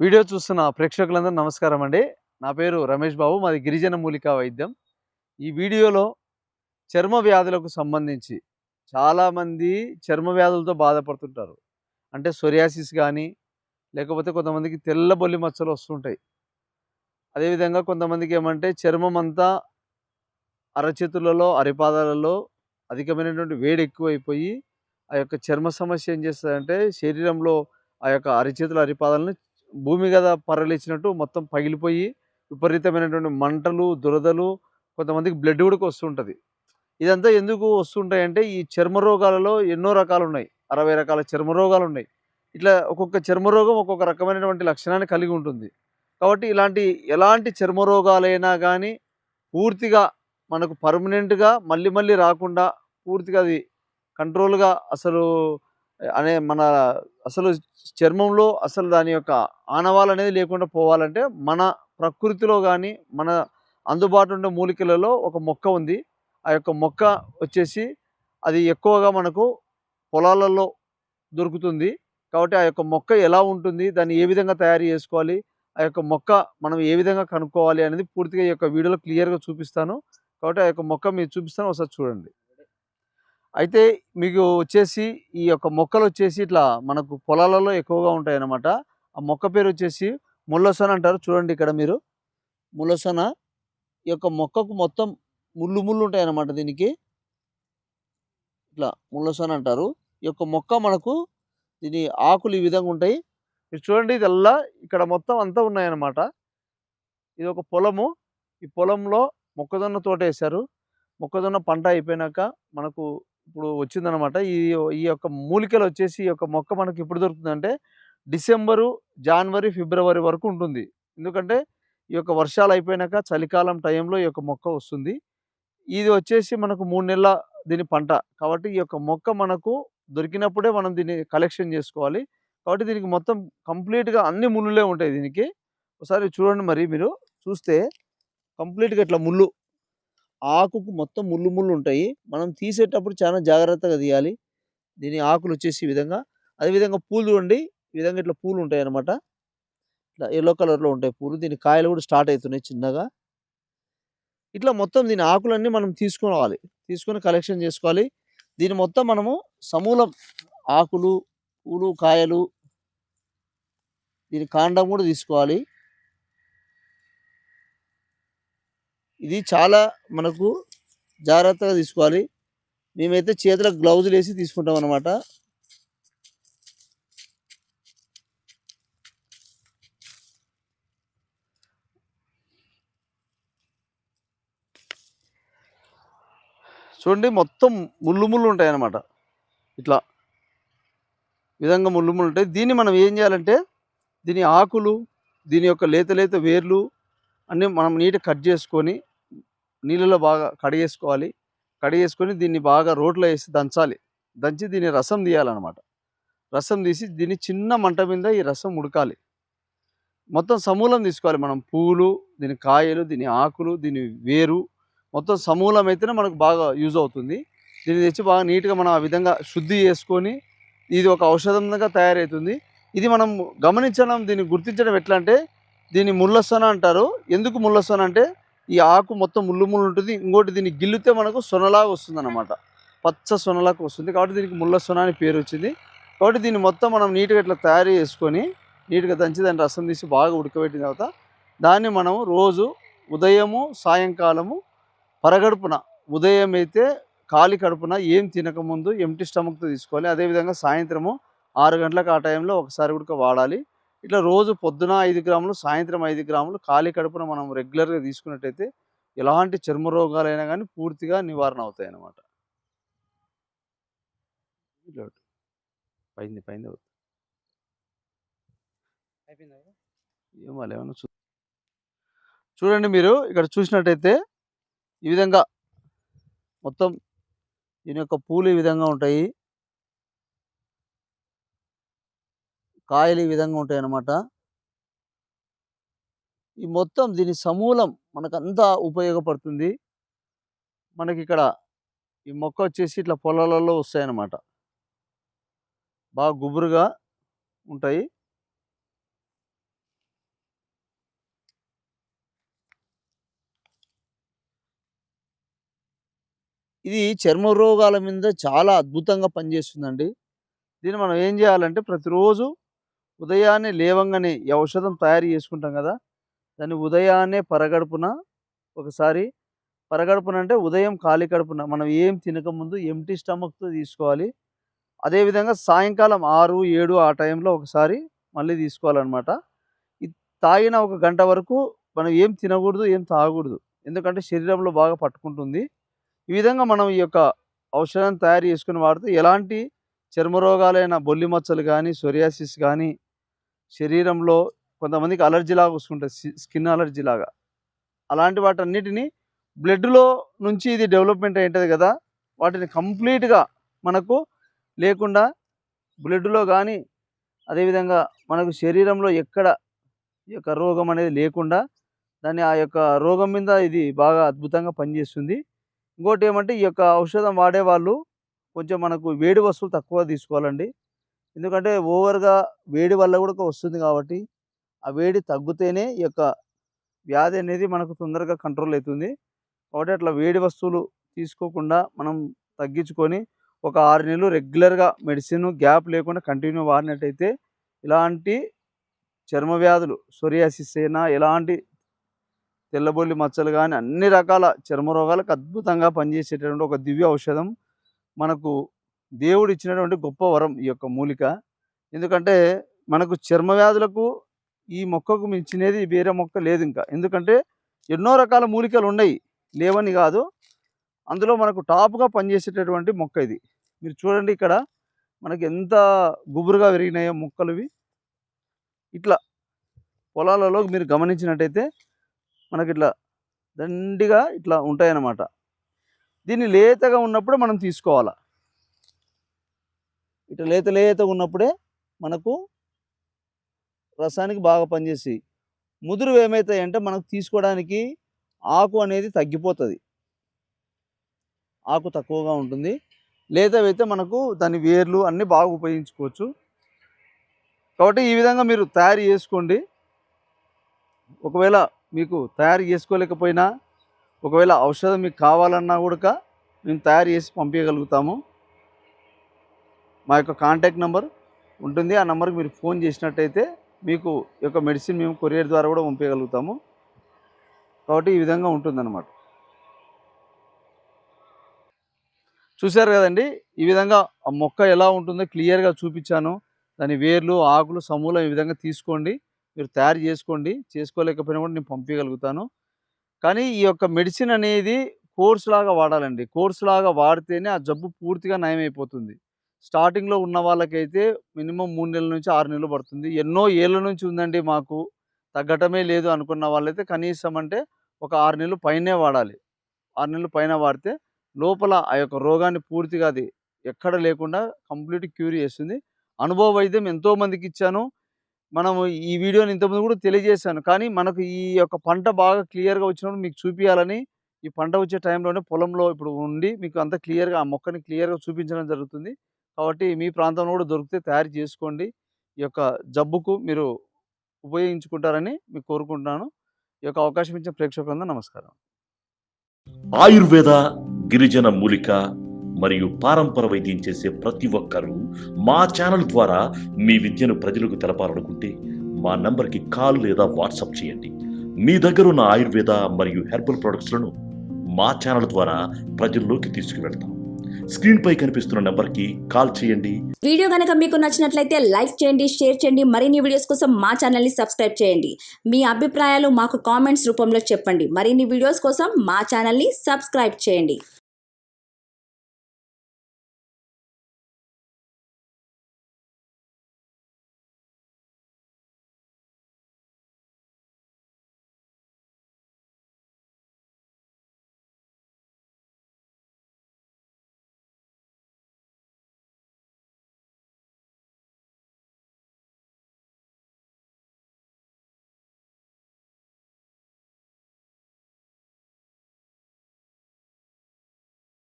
Video చూస్తున్న ప్రేక్షకులందరూ నమస్కారం అండి. నా పేరు రమేష్ బాబు. మాది గిరిజన మూలికా వైద్యం. ఈ వీడియోలో చర్మ వ్యాధులకు సంబంధించి చాలామంది చర్మ వ్యాధులతో బాధపడుతుంటారు. అంటే సోరియాసిస్ గానీ, లేకపోతే కొంతమందికి తెల్ల బొల్లి మచ్చలు వస్తుంటాయి. అదేవిధంగా కొంతమందికి ఏమంటే చర్మం అంతా అరచేతులలో, అరిపాదాలలో అధికమైనటువంటి వేడి ఎక్కువైపోయి ఆ యొక్క చర్మ సమస్య ఏం చేస్తదంటే శరీరంలో ఆ యొక్క అరిచేతులు, అరిపాదాలను భూమి మీద పరలిచ్చినట్టు మొత్తం పగిలిపోయి విపరీతమైనటువంటి మంటలు, దురదలు, కొంతమందికి బ్లడ్ కూడా వస్తుంటది. ఇదంతా ఎందుకు వస్తుంటాయంటే ఈ చర్మ రోగాలలో ఎన్నో రకాలున్నాయి. 60 రకాల చర్మ రోగాలున్నాయి. ఇట్లా ఒక్కొక్క చర్మ రోగం ఒక్కొక్క రకమైనటువంటి లక్షణాన్ని కలిగి ఉంటుంది. కాబట్టి ఎలాంటి చర్మ రోగాలైనా గానీ పూర్తిగా మనకు పర్మనెంట్‌గా మళ్ళీ మళ్ళీ రాకుండా పూర్తిగా అది కంట్రోల్‌గా అసలు అనే మన అసలు చర్మంలో అసలు దాని యొక్క ఆనవాలనేది లేకుండా పోవాలంటే మన ప్రకృతిలో గానీ, మన అందుబాటులో ఉండే మూలికలలో ఒక మొక్క ఉంది. ఆ యొక్క మొక్క వచ్చేసి అది ఎక్కువగా మనకు పొలాలలో దొరుకుతుంది. కాబట్టి ఆ యొక్క మొక్క ఎలా ఉంటుంది? దాన్ని ఏ విధంగా తయారు చేసుకోవాలి? ఆ యొక్క మొక్క మనం ఏ విధంగా కనుక్కోవాలి అనేది పూర్తిగా ఈ యొక్క వీడియోలో క్లియర్‌గా చూపిస్తాను. కాబట్టి ఆ యొక్క మొక్క మీకు చూపిస్తాను. ఒకసారి చూడండి. అయితే మీకు వచ్చేసి ఈ యొక్క మొక్కలొచ్చేసి ఇట్లా మనకు పొలాలలో ఎక్కువగా ఉంటాయన్నమాట. ఆ మొక్క పేరొచ్చేసి ముల్లసొన అంటారు. చూడండి ఇక్కడ మీరు. ముల్లసొన ఈ యొక్క మొక్కకు మొత్తం ముళ్ళు ముళ్ళు ఉంటాయన్నమాట దీనికి. ఇట్లా ముల్లసొన అంటారు. ఈ యొక్క మొక్క మనకు దీని ఆకులు ఈ విధంగా ఉంటాయి. మీరు చూడండి ఇదల్లా ఇక్కడ మొత్తం అంతా ఉన్నాయన్నమాట. ఇది ఒక పొలము. ఈ పొలంలో మొక్కజొన్న తోటేశారు. మొక్కజొన్న పంట అయిపోయినాక మనకు ఇప్పుడు వచ్చిందనమాట. ఈ యొక్క మూలికలొచ్చేసి ఈ యొక్క మొక్క మనకి ఎప్పుడు దొరుకుతుందంటే డిసెంబరు, జనవరి, ఫిబ్రవరి వరకు ఉంటుంది. ఎందుకంటే ఈ యొక్క వర్షాలు అయిపోయినాక చలికాలం టైంలో ఈ యొక్క మొక్క వస్తుంది. ఇది వచ్చేసి మనకు 3 నెలల దీని పంట. కాబట్టి ఈ యొక్క మొక్క మనకు దొరికినప్పుడే మనం దీన్ని కలెక్షన్ చేసుకోవాలి. కాబట్టి దీనికి మొత్తం కంప్లీట్‌గా అన్ని ముల్లులే ఉంటాయి దీనికి. ఒకసారి చూడండి మరి మీరు చూస్తే కంప్లీట్‌గా ఇట్లా ముల్లు ఆకుకు మొత్తం ముళ్ళు ముళ్ళు ఉంటాయి. మనం తీసేటప్పుడు చాలా జాగ్రత్తగా తీయాలి. దీని ఆకులొచ్చేసి ఈ విధంగా. అదే విధంగా పూలు చూడండి. ఈ విధంగా ఇట్లా పూలుంటాయన్నమాట. ఇట్లా యెల్లో కలర్‌లో ఉంటాయి పూలు. దీనికి కాయలు కూడా స్టార్ట్ అయితున్నాయి చిన్నగా. ఇట్లా మొత్తం దీని ఆకులన్నీ మనం తీసుకోవాలి. తీసుకొని కలెక్షన్ చేసుకోవాలి. దీన్ని మొత్తం మనము సమూలం ఆకులు, పూలు, కాయలు దీని కాండం కూడా తీసుకోవాలి. ఇది చాలా మనకు జాగ్రత్తగా తీసుకోవాలి. మేమైతే చేతులకు గ్లౌజులేసి తీసుకుంటామనమాట. చూడండి మొత్తం ముళ్ళు ముళ్ళు ఉంటాయన్నమాట. ఇట్లా విధంగా ముళ్ళు ముళ్ళు ఉంటాయి. దీన్ని మనం ఏం చేయాలంటే దీని ఆకులు, దీని యొక్క లేత లేత వేర్లు అన్నీ మనం నీట్‌గా కట్ చేసుకొని నీళ్ళలో బాగా కడిగేసుకోవాలి. కడిగేసుకొని దీన్ని బాగా రోట్లో ఏసి దంచాలి. దంచి దీని రసం తీయాలన్నమాట. రసం తీసి దీన్ని చిన్న మంట మీద ఈ రసం ఉడకాలి. మొత్తం సమూలం తీసుకోవాలి మనం. పూలు, దీని కాయలు, దీని ఆకులు, దీని వేరు మొత్తం సమూలం అయితేనే మనకు బాగా యూజ్ అవుతుంది. దీన్ని తెచ్చి బాగా నీట్‌గా మనం ఆ విధంగా శుద్ధి చేసుకొని ఇది ఒక ఔషధంగా తయారవుతుంది. ఇది మనం గమనించడం, దీన్ని గుర్తించడం ఎట్లా అంటే దీన్ని ముల్లసొన అంటారు. ఎందుకు ముల్లసొన అంటే ఈ ఆకు మొత్తం ముళ్ళు ముళ్ళు ఉంటుంది. ఇంకోటి దీన్ని గిల్లితే మనకు సొనలాగా వస్తుందన్నమాట. పచ్చ సొనలాగా వస్తుంది. కాబట్టి దీనికి ముల్లసొన అని పేరు వచ్చింది. కాబట్టి దీన్ని మొత్తం మనం నీట్‌గా ఇట్లా తయారు చేసుకొని నీట్‌గా దంచి దాన్ని రసం తీసి బాగా ఉడకబెట్టిన తర్వాత దాన్ని మనం రోజు ఉదయము, సాయంకాలము పరగడుపున ఉదయం అయితే ఖాళీ కడుపున ఏం తినకముందు ఎంప్టీ స్టమక్‌తో తీసుకోవాలి. అదేవిధంగా సాయంత్రము 6 గంటలకు ఆ టైంలో ఒకసారి గుడక వాడాలి. ఇట్లా రోజు పొద్దున 5 గ్రాములు, సాయంత్రం 5 గ్రాములు ఖాళీ కడుపున మనం రెగ్యులర్‌గా తీసుకున్నట్టయితే ఎలాంటి చర్మ రోగాలైనా గానీ పూర్తిగా నివారణ అవుతాయన్నమాట. పైంది పైంది ఏమో ఏమన్నా చూడండి మీరు ఇక్కడ చూసినట్టయితే ఈ విధంగా మొత్తం దీని యొక్క పూలు ఈ విధంగా ఉంటాయి. కాయలు ఈ విధంగా ఉంటాయన్నమాట. ఈ మొత్తం దీని సమూలం మనకంతా ఉపయోగపడుతుంది. మనకిక్కడ ఈ మొక్క వచ్చేసి ఇట్లా పొలాలలో వస్తాయన్నమాట. బాగా గుబురుగా ఉంటాయి. ఇది చర్మ రోగాల మీద చాలా అద్భుతంగా పనిచేస్తుందండి. దీన్ని మనం ఏం చేయాలంటే ప్రతిరోజు ఉదయాన్నే లేవంగానే ఈ ఔషధం తయారు చేసుకుంటాం కదా! దాన్ని ఉదయాన్నే పరగడుపున ఒకసారి పరగడుపున అంటే ఉదయం ఖాళీ కడుపున మనం ఏం తినకముందు ఎంప్టీ స్టమక్‌తో తీసుకోవాలి. అదేవిధంగా సాయంకాలం 6, 7 ఆ టైంలో ఒకసారి మళ్ళీ తీసుకోవాలనమాట. ఇది తాగిన ఒక గంట వరకు మనం ఏం తినకూడదు, ఏం తాగకూడదు. ఎందుకంటే శరీరంలో బాగా పట్టుకుంటుంది. ఈ విధంగా మనం ఈ యొక్క ఔషధాన్ని తయారు చేసుకొని వాడితే ఎలాంటి చర్మ రోగాలైన బొల్లి మచ్చలు గానీ, సోరియాసిస్ గానీ, శరీరంలో కొంతమందికి అలర్జీలాగా వస్తుంటది. స్కిన్ అలర్జీలాగా. అలాంటి వాటన్నిటిని బ్లడ్‌లో నుంచి ఇది డెవలప్‌మెంట్ అయ్యుంటది గదా! వాటిని కంప్లీట్‌గా మనకు లేకుండా బ్లడ్‌లో గానీ, అదేవిధంగా మనకు శరీరంలో ఎక్కడ ఈ యొక్క రోగం అనేది లేకుండా దాన్ని ఆ యొక్క రోగం మీద ఇది బాగా అద్భుతంగా పనిచేస్తుంది. ఇంకోటేమంటే ఈ యొక్క ఔషధం వాడేవాళ్ళు కొంచెం మనకు వేడి వస్తువులు తక్కువ తీసుకోవాలండి. ఎందుకంటే ఓవర్‌గా వేడి వల్ల గూడా వస్తుంది కాబట్టి, ఆ వేడి తగ్గితేనే ఈ యొక్క వ్యాధి అనేది మనకు తొందరగా కంట్రోల్ అయితుంది. కాబట్టి అట్లా వేడి వస్తువులు తీసుకోకుండా మనం తగ్గించుకొని ఒక 6 నెలలు రెగ్యులర్‌గా మెడిసిన్ గ్యాప్ లేకుండా కంటిన్యూ వాడినట్టయితే ఇలాంటి చర్మ వ్యాధులు సోరియాసిస్ అయినా ఎలాంటి తెల్లబొల్లి మచ్చలు గానీ అన్ని రకాల చర్మ రోగాలకు అద్భుతంగా పనిచేసేటటువంటి ఒక దివ్య ఔషధం. మనకు దేవుడిచ్చినటువంటి గొప్ప వరం ఈ యొక్క మూలిక. ఎందుకంటే మనకు చర్మ వ్యాధులకు ఈ మొక్కకు మించినది వేరే మొక్క లేదింకా. ఎందుకంటే ఎన్నో రకాల మూలికలున్నాయి. లేవని గాదు. అందులో మనకు టాప్‌గా పనిచేసేటటువంటి మొక్క ఇది. మీరు చూడండి ఇక్కడ మనకి ఎంత గుబురుగా పెరిగినాయో మొక్కలివి. ఇట్లా పొలాలలో మీరు గమనించినట్టయితే మనకిట్లా దండిగా ఇట్లా ఉంటాయన్నమాట. దీన్ని లేతగా ఉన్నప్పుడే మనం తీసుకోవాలా. ఇట్లా లేతగా ఉన్నప్పుడే మనకు రసానికి బాగా పనిచేస్తాయి. ముదురువి ఏమైతాయంటే మనకు తీసుకోవడానికి ఆకు అనేది తగ్గిపోతది. ఆకు తక్కువగా ఉంటుంది. లేతవైతే మనకు దాని వేర్లు అన్నీ బాగా ఉపయోగించుకోవచ్చు. కాబట్టి ఈ విధంగా మీరు తయారు చేసుకోండి. ఒకవేళ మీకు తయారు చేసుకోలేకపోయినా, ఒకవేళ ఔషధం మీకు కావాలన్నా గూడక మేము తయారు చేసి పంపియగలుగుతాము. మా యొక్క కాంటాక్ట్ నంబర్ ఉంటుంది. ఆ నంబర్‌కి మీరు ఫోన్ చేసినట్టయితే మీకు ఈ యొక్క మెడిసిన్ మేము కొరియర్ ద్వారా కూడా పంపియగలుగుతాము. కాబట్టి ఈ విధంగా ఉంటుందన్నమాట. చూశారు కదండీ! ఈ విధంగా ఆ మొక్క ఎలా ఉంటుందో క్లియర్‌గా చూపించాను. దాని వేర్లు, ఆకులు సమూలం ఈ విధంగా తీసుకోండి. మీరు తయారు చేసుకోండి. చేసుకోలేకపోయినా కూడా నేను పంపియగలుగుతాను. కానీ ఈ యొక్క మెడిసిన్ అనేది కోర్స్‌లాగా వాడాలండి. కోర్స్‌లాగా వాడితేనే ఆ జబ్బు పూర్తిగా నయమైపోతుంది. స్టార్టింగ్‌లో ఉన్న వాళ్ళకైతే మినిమమ్ 3 నెలల నుంచి 6 నెలలు పడుతుంది. ఎన్నో ఏళ్ల నుంచి ఉందండి మాకు, తగ్గటమే లేదు అనుకున్న వాళ్ళైతే కనీసం అంటే ఒక 6 నెలలు పైనే వాడాలి. 6 నెలలు పైన వాడితే లోపల ఆ యొక్క రోగాన్ని పూర్తిగా అది ఎక్కడ లేకుండా కంప్లీట్ క్యూర్ చేస్తుంది. అనుభవ వైద్యం ఎంతో మందికిచ్చాను. మనము ఈ వీడియోని ఇంతకుముందు కూడా తెలియజేశాను. కానీ మనకు ఈ యొక్క పంట బాగా క్లియర్‌గా వచ్చినప్పుడు మీకు చూపియాలని ఈ పంట వచ్చే టైంలోనే పొలంలో ఇప్పుడు ఉండి మీకు అంతా క్లియర్‌గా ఆ మొక్కని క్లియర్‌గా చూపించడం జరుగుతుంది. కాబట్టి మీ ప్రాంతంలో కూడా దొరికితే తయారు చేసుకోండి. ఈ యొక్క జబ్బుకు మీరు ఉపయోగించుకుంటారని మీకు కోరుకుంటున్నాను. ఈ యొక్క అవకాశం ఇచ్చిన ప్రేక్షకులందరికీ నమస్కారం. ఆయుర్వేద, గిరిజన మూలిక మరియు పారంపర వైద్యం చేసే ప్రతి ఒక్కరూ మా ఛానల్ ద్వారా మీ విద్యను ప్రజలకు తెలపాలనుకుంటే మా నంబర్కి కాల్ లేదా వాట్సాప్ చేయండి. మీ దగ్గర ఉన్న ఆయుర్వేద మరియు హెర్బల్ ప్రొడక్ట్స్లను మా ఛానల్ ద్వారా ప్రజల్లోకి తీసుకువెళ్తాం. స్క్రీన్ పై కనిపిస్తున్న నంబర్కి కాల్ చేయండి. వీడియో కనుక మీకు నచ్చినట్లయితే లైక్ చేయండి, షేర్ చేయండి. మరిన్ని వీడియోస్ కోసం మా ఛానల్ని సబ్స్క్రైబ్ చేయండి. మీ అభిప్రాయాలు మాకు కామెంట్స్ రూపంలో చెప్పండి. మరిన్ని వీడియోస్ కోసం మా ఛానల్ని సబ్స్క్రైబ్ చేయండి.